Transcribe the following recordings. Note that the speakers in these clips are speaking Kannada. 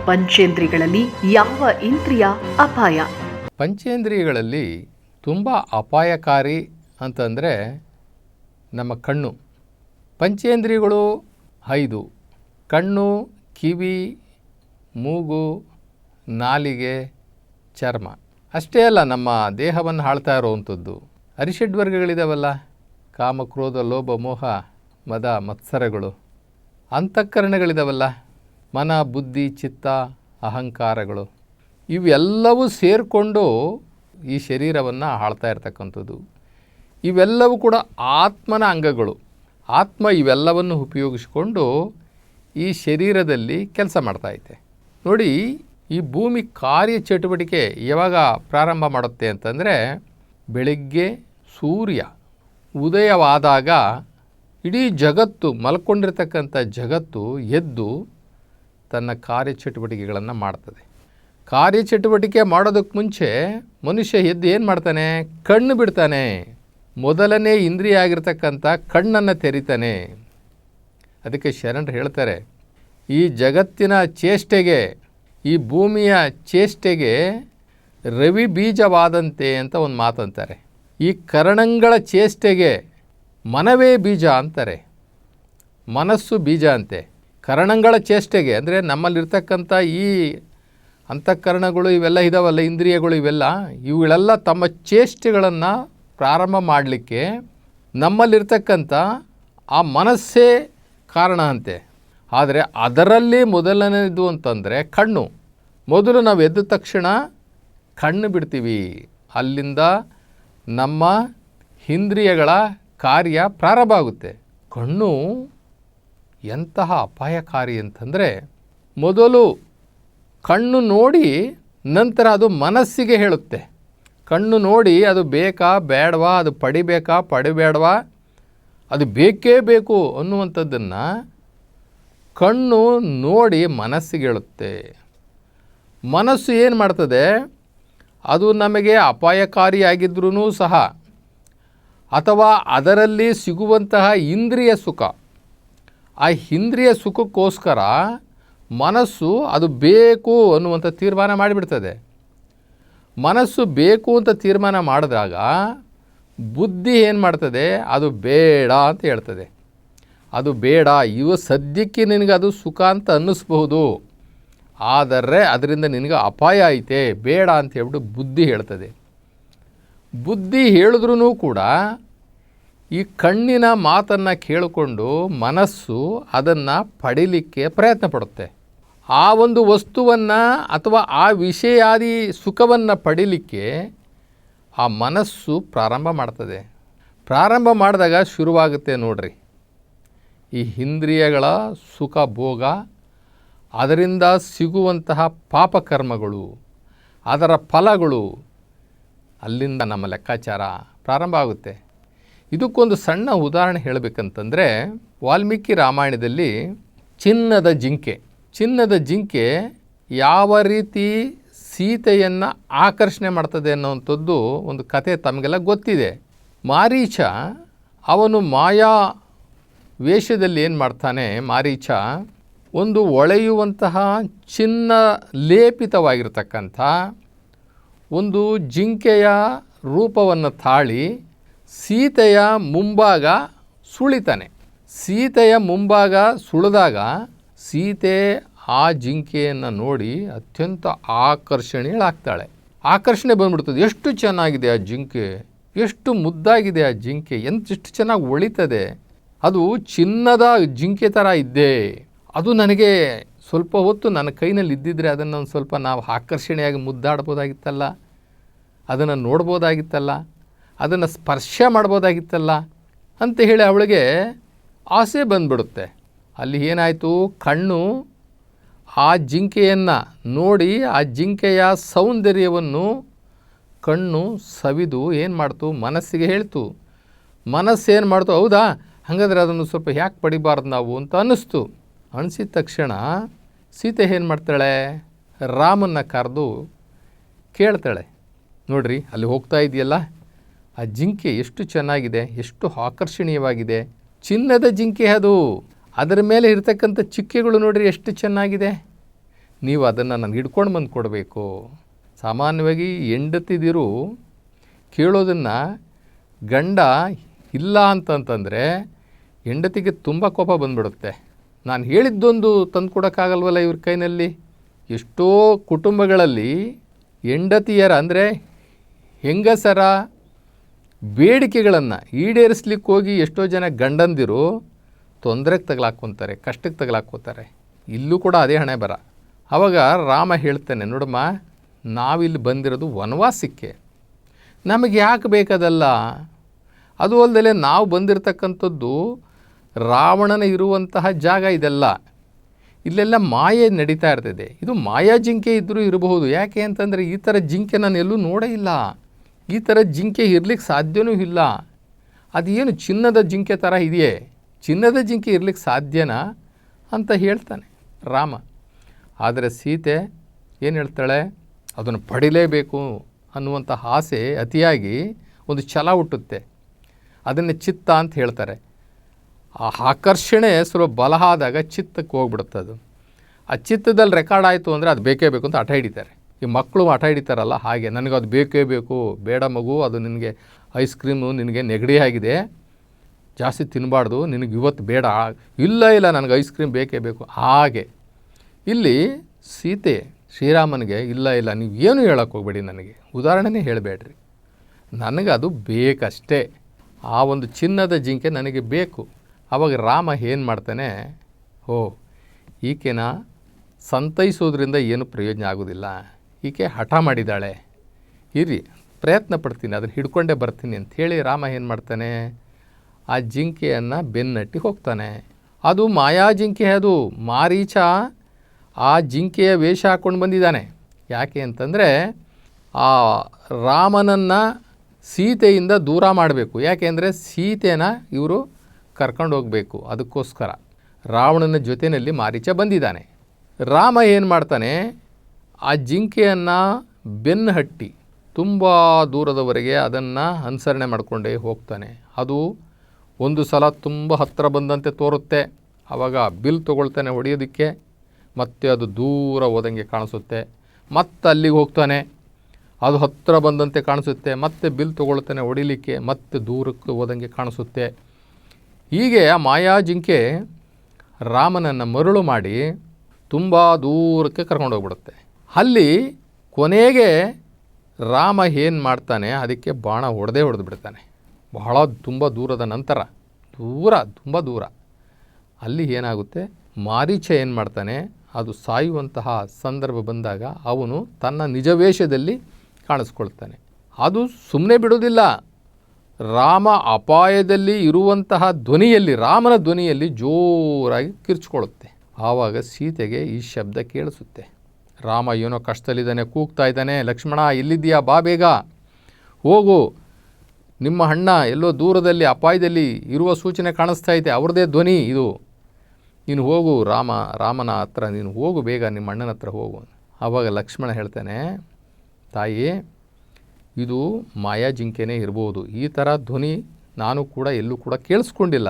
ಪಂಚೇಂದ್ರಿಯಗಳಲ್ಲಿ ಯಾವ ಇಂದ್ರಿಯ ಅಪಾಯ? ಪಂಚೇಂದ್ರಿಯಗಳಲ್ಲಿ ತುಂಬ ಅಪಾಯಕಾರಿ ಅಂತಂದರೆ ನಮ್ಮ ಕಣ್ಣು. ಪಂಚೇಂದ್ರಿಯಗಳು 5: ಕಣ್ಣು, ಕಿವಿ, ಮೂಗು, ನಾಲಿಗೆ, ಚರ್ಮ. ಅಷ್ಟೇ ಅಲ್ಲ, ನಮ್ಮ ದೇಹವನ್ನು ಆಳ್ತಾ ಇರೋವಂಥದ್ದು ಅರಿಷಡ್ವರ್ಗಗಳಿದಾವಲ್ಲ, ಕಾಮ, ಕ್ರೋಧ, ಲೋಭ, ಮೋಹ, ಮದ, ಮತ್ಸರಗಳು. ಅಂತಃಕರಣಗಳಿದಾವಲ್ಲ, ಮನ, ಬುದ್ಧಿ, ಚಿತ್ತ, ಅಹಂಕಾರಗಳು. ಇವೆಲ್ಲವೂ ಸೇರಿಕೊಂಡು ಈ ಶರೀರವನ್ನು ಆಳ್ತಾ ಇರ್ತಕ್ಕಂಥದ್ದು. ಇವೆಲ್ಲವೂ ಕೂಡ ಆತ್ಮನ ಅಂಗಗಳು. ಆತ್ಮ ಇವೆಲ್ಲವನ್ನು ಉಪಯೋಗಿಸಿಕೊಂಡು ಈ ಶರೀರದಲ್ಲಿ ಕೆಲಸ ಮಾಡ್ತಾಯಿದೆ. ನೋಡಿ, ಈ ಭೂಮಿ ಕಾರ್ಯಚಟುವಟಿಕೆ ಯಾವಾಗ ಪ್ರಾರಂಭ ಮಾಡುತ್ತೆ ಅಂತಂದರೆ, ಬೆಳಗ್ಗೆ ಸೂರ್ಯ ಉದಯವಾದಾಗ ಇಡೀ ಜಗತ್ತು, ಮಲ್ಕೊಂಡಿರ್ತಕ್ಕಂಥ ಜಗತ್ತು ಎದ್ದು ತನ್ನ ಕಾರ್ಯಚಟುವಟಿಕೆಗಳನ್ನು ಮಾಡ್ತದೆ. ಕಾರ್ಯಚಟುವಟಿಕೆ ಮಾಡೋದಕ್ಕೆ ಮುಂಚೆ ಮನುಷ್ಯ ಎದ್ದು ಏನು ಮಾಡ್ತಾನೆ? ಕಣ್ಣು ಬಿಡ್ತಾನೆ. ಮೊದಲನೇ ಇಂದ್ರಿಯ ಆಗಿರ್ತಕ್ಕಂಥ ಕಣ್ಣನ್ನು ತೆರಿತಾನೆ. ಅದಕ್ಕೆ ಶರಣರು ಹೇಳ್ತಾರೆ, ಈ ಜಗತ್ತಿನ ಚೇಷ್ಟೆಗೆ, ಈ ಭೂಮಿಯ ಚೇಷ್ಟೆಗೆ ರವಿ ಬೀಜವಾದಂತೆ ಅಂತ ಒಂದು ಮಾತಂತಾರೆ. ಈ ಕರಣಗಳ ಚೇಷ್ಟೆಗೆ ಮನವೇ ಬೀಜ ಅಂತಾರೆ. ಮನಸ್ಸು ಬೀಜ ಅಂತೆ. ಕರಣಗಳ ಚೇಷ್ಟೆಗೆ ಅಂದರೆ ನಮ್ಮಲ್ಲಿರ್ತಕ್ಕಂಥ ಈ ಅಂತಃಕರಣಗಳು ಇವೆಲ್ಲ ಇದಾವಲ್ಲ, ಇಂದ್ರಿಯಗಳು ಇವುಗಳೆಲ್ಲ ತಮ್ಮ ಚೇಷ್ಟೆಗಳನ್ನು ಪ್ರಾರಂಭ ಮಾಡಲಿಕ್ಕೆ ನಮ್ಮಲ್ಲಿರ್ತಕ್ಕಂಥ ಆ ಮನಸ್ಸೇ ಕಾರಣ ಅಂತೆ. ಆದರೆ ಅದರಲ್ಲಿ ಮೊದಲನೇದು ಅಂತಂದರೆ ಕಣ್ಣು. ಮೊದಲು ನಾವು ಎದ್ದ ತಕ್ಷಣ ಕಣ್ಣು ಬಿಡ್ತೀವಿ. ಅಲ್ಲಿಂದ ನಮ್ಮ ಇಂದ್ರಿಯಗಳ ಕಾರ್ಯ ಪ್ರಾರಂಭ ಆಗುತ್ತೆ. ಕಣ್ಣು ಎಂತಹ ಅಪಾಯಕಾರಿ ಅಂತಂದರೆ, ಮೊದಲು ಕಣ್ಣು ನೋಡಿ ನಂತರ ಅದು ಮನಸ್ಸಿಗೆ ಹೇಳುತ್ತೆ. ಕಣ್ಣು ನೋಡಿ ಅದು ಬೇಕಾ ಬೇಡವಾ, ಅದು ಪಡಿಬೇಕಾ ಪಡಿಬೇಡವಾ, ಅದು ಬೇಕೇ ಬೇಕು ಅನ್ನುವಂಥದ್ದನ್ನು ಕಣ್ಣು ನೋಡಿ ಮನಸ್ಸಿಗೆ ಹೇಳುತ್ತೆ. ಮನಸ್ಸು ಏನು ಮಾಡ್ತದೆ? ಅದು ನಮಗೆ ಅಪಾಯಕಾರಿಯಾಗಿದ್ರೂ ಸಹ, ಅಥವಾ ಅದರಲ್ಲಿ ಸಿಗುವಂತಹ ಇಂದ್ರಿಯ ಸುಖ, ಆ ಇಂದ್ರಿಯ ಸುಖಕ್ಕೋಸ್ಕರ ಮನಸ್ಸು ಅದು ಬೇಕು ಅನ್ನುವಂಥ ತೀರ್ಮಾನ ಮಾಡಿಬಿಡ್ತದೆ. ಮನಸ್ಸು ಬೇಕು ಅಂತ ತೀರ್ಮಾನ ಮಾಡಿದಾಗ ಬುದ್ಧಿ ಏನು ಮಾಡ್ತದೆ? ಅದು ಬೇಡ ಅಂತ ಹೇಳ್ತದೆ. ಅದು ಬೇಡ, ಸದ್ಯಕ್ಕೆ ನಿನಗೆ ಅದು ಸುಖ ಅಂತ ಅನ್ನಿಸ್ಬಹುದು, ಆದರೆ ಅದರಿಂದ ನಿನಗೆ ಅಪಾಯ ಐತೆ, ಬೇಡ ಅಂತ ಹೇಳ್ಬಿಟ್ಟು ಬುದ್ಧಿ ಹೇಳ್ತದೆ. ಬುದ್ಧಿ ಹೇಳಿದ್ರೂ ಕೂಡ ಈ ಕಣ್ಣಿನ ಮಾತನ್ನು ಕೇಳಿಕೊಂಡು ಮನಸ್ಸು ಅದನ್ನು ಪಡೀಲಿಕ್ಕೆ ಪ್ರಯತ್ನ ಪಡುತ್ತೆ. ಆ ಒಂದು ವಸ್ತುವನ್ನು ಅಥವಾ ಆ ವಿಷಯಾದಿ ಸುಖವನ್ನು ಪಡೀಲಿಕ್ಕೆ ಆ ಮನಸ್ಸು ಪ್ರಾರಂಭ ಮಾಡ್ತದೆ. ಪ್ರಾರಂಭ ಮಾಡಿದಾಗ ಶುರುವಾಗುತ್ತೆ ನೋಡ್ರಿ ಈ ಇಂದ್ರಿಯಗಳ ಸುಖ ಭೋಗ, ಅದರಿಂದ ಸಿಗುವಂತಹ ಪಾಪಕರ್ಮಗಳು, ಅದರ ಫಲಗಳು. ಅಲ್ಲಿಂದ ನಮ್ಮ ಲೆಕ್ಕಾಚಾರ ಪ್ರಾರಂಭ ಆಗುತ್ತೆ. ಇದಕ್ಕೊಂದು ಸಣ್ಣ ಉದಾಹರಣೆ ಹೇಳಬೇಕಂತಂದರೆ, ವಾಲ್ಮೀಕಿ ರಾಮಾಯಣದಲ್ಲಿ ಚಿನ್ನದ ಜಿಂಕೆ ಯಾವ ರೀತಿ ಸೀತೆಯನ್ನು ಆಕರ್ಷಣೆ ಮಾಡ್ತದೆ ಅನ್ನೋವಂಥದ್ದು ಒಂದು ಕತೆ ತಮಗೆಲ್ಲ ಗೊತ್ತಿದೆ. ಮಾರೀಚ ಅವನು ಮಾಯಾ ವೇಷದಲ್ಲಿ ಏನು ಮಾಡ್ತಾನೆ? ಮಾರೀಚ ಒಂದು ಹೊಳೆಯುವಂತಹ ಚಿನ್ನ ಲೇಪಿತವಾಗಿರ್ತಕ್ಕಂಥ ಒಂದು ಜಿಂಕೆಯ ರೂಪವನ್ನು ತಾಳಿ ಸೀತೆಯ ಮುಂಭಾಗ ಸುಳಿತಾನೆ. ಸೀತೆಯ ಮುಂಭಾಗ ಸುಳಿದಾಗ ಸೀತೆ ಆ ಜಿಂಕೆಯನ್ನು ನೋಡಿ ಅತ್ಯಂತ ಆಕರ್ಷಣೀಯಳಾಗ್ತಾಳೆ. ಆಕರ್ಷಣೆ ಬಂದ್ಬಿಡ್ತದೆ. ಎಷ್ಟು ಚೆನ್ನಾಗಿದೆ ಆ ಜಿಂಕೆ, ಎಷ್ಟು ಮುದ್ದಾಗಿದೆ ಆ ಜಿಂಕೆ, ಎಷ್ಟು ಚೆನ್ನಾಗಿ ಹೊಳಿತದೆ, ಅದು ಚಿನ್ನದ ಜಿಂಕೆ ಥರ ಇದ್ದೆ, ಅದು ನನಗೆ ಸ್ವಲ್ಪ ಹೊತ್ತು ನನ್ನ ಕೈನಲ್ಲಿ ಇದ್ದಿದ್ರೆ ಅದನ್ನು ಒಂದು ಸ್ವಲ್ಪ ನಾವು ಆಕರ್ಷಣೆಯಾಗಿ ಮುದ್ದಾಡ್ಬೋದಾಗಿತ್ತಲ್ಲ, ಅದನ್ನು ನೋಡ್ಬೋದಾಗಿತ್ತಲ್ಲ, ಅದನ್ನು ಸ್ಪರ್ಶ ಮಾಡ್ಬೋದಾಗಿತ್ತಲ್ಲ ಅಂತ ಹೇಳಿ ಅವಳಿಗೆ ಆಸೆ ಬಂದ್ಬಿಡುತ್ತೆ. ಅಲ್ಲಿ ಏನಾಯಿತು? ಕಣ್ಣು ಆ ಜಿಂಕೆಯನ್ನು ನೋಡಿ ಆ ಜಿಂಕೆಯ ಸೌಂದರ್ಯವನ್ನು ಕಣ್ಣು ಸವಿದು ಏನು ಮಾಡ್ತು? ಮನಸ್ಸಿಗೆ ಹೇಳ್ತು. ಮನಸ್ಸೇನು ಮಾಡ್ತು? ಹೌದಾ, ಹಾಗಾದರೆ ಅದನ್ನು ಸ್ವಲ್ಪ ಯಾಕೆ ಪಡಿಬಾರ್ದು ನಾವು ಅಂತ ಅನ್ನಿಸ್ತು. ಅನಿಸಿದ ತಕ್ಷಣ ಸೀತೆ ಏನು ಮಾಡ್ತಾಳೆ? ರಾಮನ್ನ ಕರೆದು ಕೇಳ್ತಾಳೆ, ನೋಡ್ರಿ ಅಲ್ಲಿ ಹೋಗ್ತಾ ಇದೆಯಲ್ಲ ಆ ಜಿಂಕೆ ಎಷ್ಟು ಚೆನ್ನಾಗಿದೆ, ಎಷ್ಟು ಆಕರ್ಷಣೀಯವಾಗಿದೆ, ಚಿನ್ನದ ಜಿಂಕೆ ಅದು, ಅದರ ಮೇಲೆ ಇರ್ತಕ್ಕಂಥ ಚಿಕ್ಕೆಗಳು ನೋಡ್ರಿ ಎಷ್ಟು ಚೆನ್ನಾಗಿದೆ, ನೀವು ಅದನ್ನು ನನಗೆ ಹಿಡ್ಕೊಂಡು ಬಂದು ಕೊಡಬೇಕು. ಸಾಮಾನ್ಯವಾಗಿ ಹೆಂಡತಿದಿರು ಕೇಳೋದನ್ನು ಗಂಡ ಇಲ್ಲ ಅಂತಂತಂದರೆ ಹೆಂಡತಿಗೆ ತುಂಬ ಕೋಪ ಬಂದುಬಿಡುತ್ತೆ. ನಾನು ಹೇಳಿದ್ದೊಂದು ತಂದು ಕೊಡೋಕ್ಕಾಗಲ್ವಲ್ಲ ಇವ್ರ ಕೈನಲ್ಲಿ. ಎಷ್ಟೋ ಕುಟುಂಬಗಳಲ್ಲಿ ಹೆಂಡತಿಯರ ಅಂದರೆ ಹೆಂಗಸರ ಬೇಡಿಕೆಗಳನ್ನು ಈಡೇರಿಸ್ಲಿಕ್ಕೆ ಹೋಗಿ ಎಷ್ಟೋ ಜನ ಗಂಡಂದಿರು ತೊಂದರೆಗೆ ತಗಲಾಕ್ಕೊತಾರೆ, ಕಷ್ಟಕ್ಕೆ ತಗಲಾಕ್ಕೋತಾರೆ. ಇಲ್ಲೂ ಕೂಡ ಅದೇ ಹಣೆ ಬರ. ಆವಾಗ ರಾಮ ಹೇಳ್ತಾನೆ, ನೋಡಮ್ಮ, ನಾವಿಲ್ಲಿ ಬಂದಿರೋದು ವನವಾಸಕ್ಕೆ, ನಮಗೆ ಯಾಕೆ ಬೇಕದಲ್ಲ. ಅದು ಅಲ್ಲದೆ ನಾವು ಬಂದಿರತಕ್ಕಂಥದ್ದು ರಾವಣನ ಇರುವಂತಹ ಜಾಗ ಇದೆಲ್ಲ. ಇಲ್ಲೆಲ್ಲ ಮಾಯೆ ನಡೀತಾ ಇರ್ತದೆ. ಇದು ಮಾಯಾ ಜಿಂಕೆ ಇದ್ದರೂ ಇರಬಹುದು. ಯಾಕೆ ಅಂತಂದರೆ ಈ ಥರ ಜಿಂಕೆ ನಾನು ಎಲ್ಲೂ ನೋಡೇ ಇಲ್ಲ. ಈ ಥರ ಜಿಂಕೆ ಇರಲಿಕ್ಕೆ ಸಾಧ್ಯವೂ ಇಲ್ಲ. ಅದೇನು ಚಿನ್ನದ ಜಿಂಕೆ ಥರ ಇದೆಯೇ? ಚಿನ್ನದ ಜಿಂಕೆ ಇರಲಿಕ್ಕೆ ಸಾಧ್ಯನಾ ಅಂತ ಹೇಳ್ತಾನೆ ರಾಮ. ಆದರೆ ಸೀತೆ ಏನು ಹೇಳ್ತಾಳೆ, ಅದನ್ನು ಪಡಿಲೇಬೇಕು ಅನ್ನುವಂಥ ಆಸೆ ಅತಿಯಾಗಿ ಒಂದು ಛಲ ಹುಟ್ಟುತ್ತೆ. ಅದನ್ನೇ ಚಿತ್ತ ಅಂತ ಹೇಳ್ತಾರೆ. ಆ ಆಕರ್ಷಣೆ ಸ್ವಲ್ಪ ಬಲ ಆದಾಗ ಚಿತ್ತಕ್ಕೆ ಹೋಗ್ಬಿಡುತ್ತೆ. ಅದು ಆ ಚಿತ್ತದಲ್ಲಿ ರೆಕಾರ್ಡ್ ಆಯಿತು ಅಂದರೆ ಅದು ಬೇಕೇ ಬೇಕು ಅಂತ ಹಠ ಹಿಡಿತಾರೆ. ಈ ಮಕ್ಕಳು ಹಠ ಹಿಡಿತಾರಲ್ಲ ಹಾಗೆ, ನನಗೆ ಅದು ಬೇಕೇ ಬೇಕು, ಬೇಡ ಮಗು, ಅದು ನಿನಗೆ ಐಸ್ ಕ್ರೀಮು ನಿನಗೆ ನೆಗಡಿ ಆಗಿದೆ, ಜಾಸ್ತಿ ತಿನ್ನಬಾರ್ದು, ನಿನಗೆ ಇವತ್ತು ಬೇಡ, ಇಲ್ಲ ನನಗೆ ಐಸ್ ಕ್ರೀಮ್ ಬೇಕೇ ಬೇಕು. ಹಾಗೆ ಇಲ್ಲಿ ಸೀತೆ ಶ್ರೀರಾಮನಿಗೆ ಇಲ್ಲ ನೀವು ಏನು ಹೇಳೋಕ್ಕೆ ಹೋಗ್ಬೇಡಿ, ನನಗೆ ಉದಾಹರಣೆನೇ ಹೇಳಬೇಡ್ರಿ, ನನಗೆ ಅದು ಬೇಕಷ್ಟೇ, ಆ ಒಂದು ಚಿನ್ನದ ಜಿಂಕೆ ನನಗೆ ಬೇಕು. ಆವಾಗ ರಾಮ ಏನು ಮಾಡ್ತಾನೆ, ಈಕೆನ ಸಂತೈಸೋದ್ರಿಂದ ಏನು ಪ್ರಯೋಜನ ಆಗೋದಿಲ್ಲ, ಈಕೆ ಹಠ ಮಾಡಿದ್ದಾಳೆ, ಇರಿ ಪ್ರಯತ್ನ ಪಡ್ತೀನಿ, ಅದನ್ನು ಹಿಡ್ಕೊಂಡೇ ಬರ್ತೀನಿ ಅಂಥೇಳಿ ರಾಮ ಏನು ಮಾಡ್ತಾನೆ, ಆ ಜಿಂಕೆಯನ್ನು ಬೆನ್ನಟ್ಟಿ ಹೋಗ್ತಾನೆ. ಅದು ಮಾಯಾ ಜಿಂಕೆ, ಅದು ಮಾರೀಚ ಆ ಜಿಂಕೆಯ ವೇಷ ಹಾಕ್ಕೊಂಡು ಬಂದಿದ್ದಾನೆ. ಯಾಕೆ ಅಂತಂದರೆ ಆ ರಾಮನನ್ನು ಸೀತೆಯಿಂದ ದೂರ ಮಾಡಬೇಕು. ಯಾಕೆ ಅಂದರೆ ಸೀತೆನ ಇವರು ಕರ್ಕೊಂಡು ಹೋಗಬೇಕು. ಅದಕ್ಕೋಸ್ಕರ ರಾವಣನ ಜೊತೆಯಲ್ಲಿ ಮಾರೀಚ ಬಂದಿದ್ದಾನೆ. ರಾಮ ಏನು ಮಾಡ್ತಾನೆ, ಆ ಜಿಂಕೆಯನ್ನು ಬೆನ್ನು ಹಟ್ಟಿ ತುಂಬ ದೂರದವರೆಗೆ ಅದನ್ನು ಅನುಸರಣೆ ಮಾಡಿಕೊಂಡೇ ಹೋಗ್ತಾನೆ. ಅದು ಒಂದು ಸಲ ತುಂಬ ಹತ್ತಿರ ಬಂದಂತೆ ತೋರುತ್ತೆ. ಆವಾಗ ಬಿಲ್ ತೊಗೊಳ್ತಾನೆ ಹೊಡೆಯೋದಕ್ಕೆ, ಮತ್ತೆ ಅದು ದೂರ ಹೋದಂಗೆ ಕಾಣಿಸುತ್ತೆ. ಮತ್ತೆ ಅಲ್ಲಿಗೆ ಹೋಗ್ತಾನೆ, ಅದು ಹತ್ತಿರ ಬಂದಂತೆ ಕಾಣಿಸುತ್ತೆ, ಮತ್ತೆ ಬಿಲ್ ತೊಗೊಳ್ತಾನೆ ಹೊಡಿಲಿಕ್ಕೆ, ಮತ್ತೆ ದೂರಕ್ಕೆ ಹೋದಂಗೆ ಕಾಣಿಸುತ್ತೆ. ಹೀಗೆ ಆ ಮಾಯಾ ಜಿಂಕೆ ರಾಮನನ್ನು ಮರುಳು ಮಾಡಿ ತುಂಬ ದೂರಕ್ಕೆ ಕರ್ಕೊಂಡು ಹೋಗ್ಬಿಡುತ್ತೆ. ಅಲ್ಲಿ ಕೊನೆಗೆ ರಾಮ ಏನು ಮಾಡ್ತಾನೆ, ಅದಕ್ಕೆ ಬಾಣ ಹೊಡೆದು ಬಿಡ್ತಾನೆ. ಬಹಳ ತುಂಬ ದೂರದ ನಂತರ, ತುಂಬ ದೂರ ಅಲ್ಲಿ ಏನಾಗುತ್ತೆ, ಮಾರೀಚ ಏನು ಮಾಡ್ತಾನೆ, ಅದು ಸಾಯುವಂತಹ ಸಂದರ್ಭ ಬಂದಾಗ ಅವನು ತನ್ನ ನಿಜ ವೇಷದಲ್ಲಿ ಕಾಣಿಸ್ಕೊಳ್ತಾನೆ. ಅದು ಸುಮ್ಮನೆ ಬಿಡೋದಿಲ್ಲ. ರಾಮ ಅಪಾಯದಲ್ಲಿ ಇರುವಂತಹ ಧ್ವನಿಯಲ್ಲಿ, ರಾಮನ ಧ್ವನಿಯಲ್ಲಿ ಜೋರಾಗಿ ಕಿರ್ಚ್ಕೊಳ್ಳುತ್ತೆ. ಆವಾಗ ಸೀತೆಗೆ ಈ ಶಬ್ದ ಕೇಳಿಸುತ್ತೆ, ರಾಮ ಏನೋ ಕಷ್ಟದಲ್ಲಿದ್ದಾನೆ, ಕೂಗ್ತಾ ಇದ್ದಾನೆ, ಲಕ್ಷ್ಮಣ ಎಲ್ಲಿದ್ದೀಯಾ, ಬಾ ಬೇಗ ಹೋಗು, ನಿಮ್ಮ ಅಣ್ಣ ಎಲ್ಲೋ ದೂರದಲ್ಲಿ ಅಪಾಯದಲ್ಲಿ ಇರುವ ಸೂಚನೆ ಕಾಣಿಸ್ತಾ ಇದೆ, ಅವ್ರದ್ದೇ ಧ್ವನಿ ಇದು, ನೀನು ಹೋಗು, ರಾಮನ ಹತ್ರ ನೀನು ಹೋಗು, ಬೇಗ ನಿಮ್ಮ ಅಣ್ಣನ ಹತ್ರ ಹೋಗು. ಆವಾಗ ಲಕ್ಷ್ಮಣ ಹೇಳ್ತಾನೆ, ತಾಯಿ, ಇದು ಮಾಯಾ ಜಿಂಕೆನೇ ಇರ್ಬೋದು, ಈ ಥರ ಧ್ವನಿ ನಾನು ಕೂಡ ಎಲ್ಲೂ ಕೂಡ ಕೇಳಿಸ್ಕೊಂಡಿಲ್ಲ,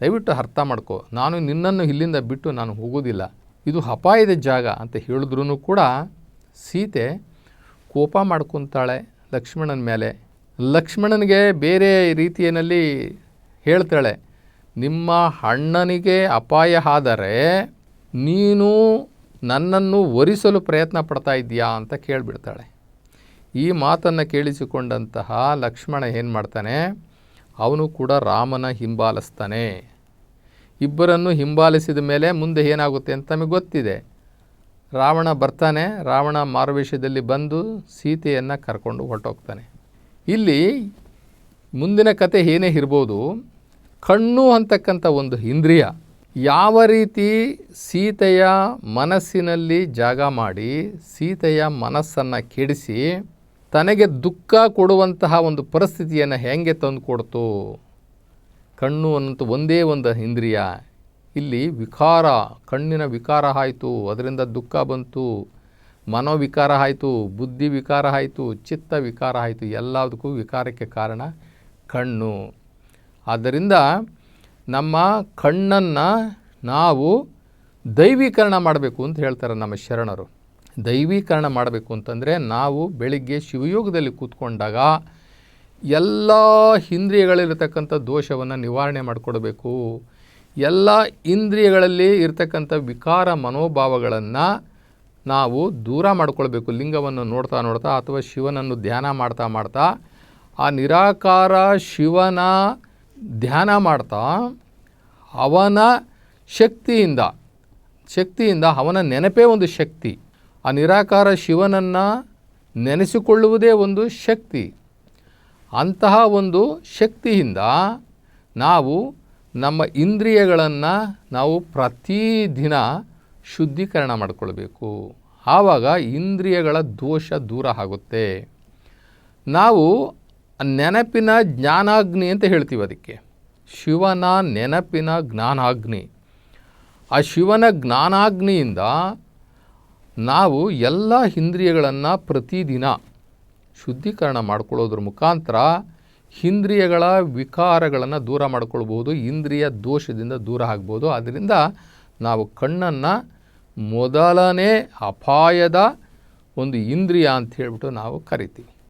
ದಯವಿಟ್ಟು ಅರ್ಥ ಮಾಡ್ಕೊ, ನಾನು ನಿನ್ನನ್ನು ಇಲ್ಲಿಂದ ಬಿಟ್ಟು ನಾನು ಹೋಗೋದಿಲ್ಲ, ಇದು ಅಪಾಯದ ಜಾಗ ಅಂತ ಹೇಳಿದ್ರೂ ಕೂಡ ಸೀತೆ ಕೋಪ ಮಾಡ್ಕೊತಾಳೆ ಲಕ್ಷ್ಮಣನ ಮೇಲೆ. ಲಕ್ಷ್ಮಣನಿಗೆ ಬೇರೆ ರೀತಿಯಲ್ಲಿ ಹೇಳ್ತಾಳೆ, ನಿಮ್ಮ ಅಣ್ಣನಿಗೆ ಅಪಾಯ ಆದರೆ ನೀನು ನನ್ನನ್ನು ಒರಿಸಲು ಪ್ರಯತ್ನ ಪಡ್ತಾ ಇದ್ದೀಯಾ ಅಂತ ಕೇಳಿಬಿಡ್ತಾಳೆ. ಈ ಮಾತನ್ನು ಕೇಳಿಸಿಕೊಂಡಂತಹ ಲಕ್ಷ್ಮಣ ಏನು ಮಾಡ್ತಾನೆ, ಅವನು ಕೂಡ ರಾಮನ ಹಿಂಬಾಲಿಸ್ತಾನೆ. ಇಬ್ಬರನ್ನು ಹಿಂಬಾಲಿಸಿದ ಮೇಲೆ ಮುಂದೆ ಏನಾಗುತ್ತೆ ಅಂತ ನಮಗೆ ಗೊತ್ತಿದೆ. ರಾವಣ ಬರ್ತಾನೆ, ರಾವಣ ಮಾರುವೇಷದಲ್ಲಿ ಬಂದು ಸೀತೆಯನ್ನು ಕರ್ಕೊಂಡು ಹೊರಟೋಗ್ತಾನೆ. ಇಲ್ಲಿ ಮುಂದಿನ ಕತೆ ಏನೇ ಇರ್ಬೋದು, ಕಣ್ಣು ಅಂತಕ್ಕಂಥ ಒಂದು ಇಂದ್ರಿಯ ಯಾವ ರೀತಿ ಸೀತೆಯ ಮನಸ್ಸಿನಲ್ಲಿ ಜಾಗ ಮಾಡಿ ಸೀತೆಯ ಮನಸ್ಸನ್ನು ಕೆಡಿಸಿ ತನಗೆ ದುಃಖ ಕೊಡುವಂತಹ ಒಂದು ಪರಿಸ್ಥಿತಿಯನ್ನು ಹೇಗೆ ತಂದು ಕೊಡ್ತು. ಕಣ್ಣು ಅನ್ನೋಂಥ ಒಂದೇ ಒಂದು ಇಂದ್ರಿಯ, ಇಲ್ಲಿ ವಿಕಾರ, ಕಣ್ಣಿನ ವಿಕಾರ ಆಯಿತು, ಅದರಿಂದ ದುಃಖ ಬಂತು, ಮನೋವಿಕಾರ ಆಯಿತು, ಬುದ್ಧಿ ವಿಕಾರ ಆಯಿತು, ಚಿತ್ತ ವಿಕಾರ ಆಯಿತು, ಎಲ್ಲದಕ್ಕೂ ವಿಕಾರಕ್ಕೆ ಕಾರಣ ಕಣ್ಣು. ಆದ್ದರಿಂದ ನಮ್ಮ ಕಣ್ಣನ್ನು ನಾವು ದೈವೀಕರಣ ಮಾಡಬೇಕು ಅಂತ ಹೇಳ್ತಾರೆ ನಮ್ಮ ಶರಣರು. ದೈವೀಕರಣ ಮಾಡಬೇಕು ಅಂತಂದರೆ ನಾವು ಬೆಳಿಗ್ಗೆ ಶಿವಯೋಗದಲ್ಲಿ ಕೂತ್ಕೊಂಡಾಗ ಎಲ್ಲ ಇಂದ್ರಿಯಗಳಿರತಕ್ಕಂಥ ದೋಷವನ್ನು ನಿವಾರಣೆ ಮಾಡಿಕೊಡ್ಬೇಕು. ಎಲ್ಲ ಇಂದ್ರಿಯಗಳಲ್ಲಿ ಇರತಕ್ಕಂಥ ವಿಕಾರ ಮನೋಭಾವಗಳನ್ನು ನಾವು ದೂರ ಮಾಡಿಕೊಳ್ಬೇಕು. ಲಿಂಗವನ್ನು ನೋಡ್ತಾ ನೋಡ್ತಾ ಅಥವಾ ಶಿವನನ್ನು ಧ್ಯಾನ ಮಾಡ್ತಾ ಮಾಡ್ತಾ ಆ ನಿರಾಕಾರ ಶಿವನ ಧ್ಯಾನ ಮಾಡ್ತಾ ಅವನ ಶಕ್ತಿಯಿಂದ ಅವನ ನೆನಪೇ ಒಂದು ಶಕ್ತಿ. ಆ ನಿರಾಕಾರ ಶಿವನನ್ನು ನೆನೆಸಿಕೊಳ್ಳುವುದೇ ಒಂದು ಶಕ್ತಿ. ಅಂತಹ ಒಂದು ಶಕ್ತಿಯಿಂದ ನಾವು ನಮ್ಮ ಇಂದ್ರಿಯಗಳನ್ನು ನಾವು ಪ್ರತಿದಿನ ಶುದ್ಧೀಕರಣ ಮಾಡಿಕೊಳ್ಬೇಕು. ಆವಾಗ ಇಂದ್ರಿಯಗಳ ದೋಷ ದೂರ ಆಗುತ್ತೆ. ನಾವು ನೆನಪಿನ ಜ್ಞಾನಾಗ್ನಿ ಅಂತ ಹೇಳ್ತೀವಿ ಅದಕ್ಕೆ. ಶಿವನ ನೆನಪಿನ ಜ್ಞಾನಾಗ್ನಿ. ಆ ಶಿವನ ಜ್ಞಾನಾಗ್ನಿಯಿಂದ ನಾವು ಎಲ್ಲ ಇಂದ್ರಿಯಗಳನ್ನು ಪ್ರತಿದಿನ ಶುದ್ಧೀಕರಣ ಮಾಡ್ಕೊಳ್ಳೋದ್ರ ಮುಖಾಂತರ ಇಂದ್ರಿಯಗಳ ವಿಕಾರಗಳನ್ನು ದೂರ ಮಾಡ್ಕೊಳ್ಬೋದು, ಇಂದ್ರಿಯ ದೋಷದಿಂದ ದೂರ ಆಗ್ಬೋದು. ಆದ್ದರಿಂದ ನಾವು ಕಣ್ಣನ್ನು ಮೊದಲನೇ ಅಪಾಯದ ಒಂದು ಇಂದ್ರಿಯ ಅಂತ ಹೇಳ್ಬಿಟ್ಟು ನಾವು ಕರಿತೀವಿ.